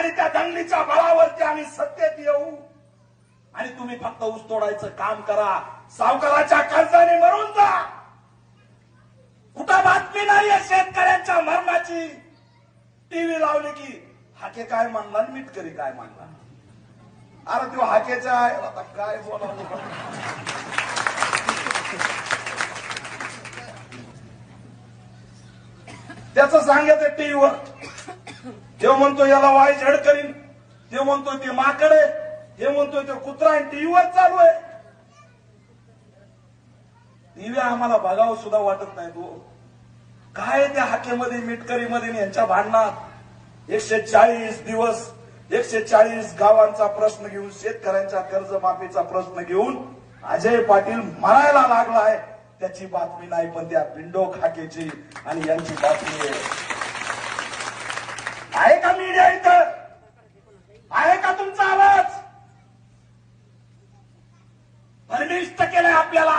आणि त्या दंगलीच्या बळावरती आम्ही सत्तेत येऊ आणि तुम्ही फक्त ऊस तोडायचं काम करा, सावकाराच्या कर्जाने मरून जा. कुठं बातमी नाहीये शेतकऱ्यांच्या मरणाची. टीव्ही लावली की हाके काय मानला आणि मिटकरी काय मानला. अरे तो हाकेचा आहे, आता काय बोलावं. त्याचं सांगायचं टीव्हीवर. ते म्हणतो याला वाय झड करीन, ते म्हणतो ते माकडे, हे म्हणतोय ते कुत्रा, आणि टीव्हीवर चालू आहे. टीव्ही आम्हाला बघावं सुद्धा वाटत नाही. तो काय त्या हाकेमध्ये मिटकरीमध्ये यांच्या भांडणात 140 दिवस 140 गावांचा प्रश्न घेऊन, शेतकऱ्यांच्या कर्जमाफीचा प्रश्न घेऊन अजय पाटील मरायला लागलाय. त्याची बातमी नाही, पण त्या पिंडो खाकेची आणि यांची बातमी आहे का मीडिया इथं? आहे का तुमचा आवाज? भरमिष्ट केलंय आपल्याला.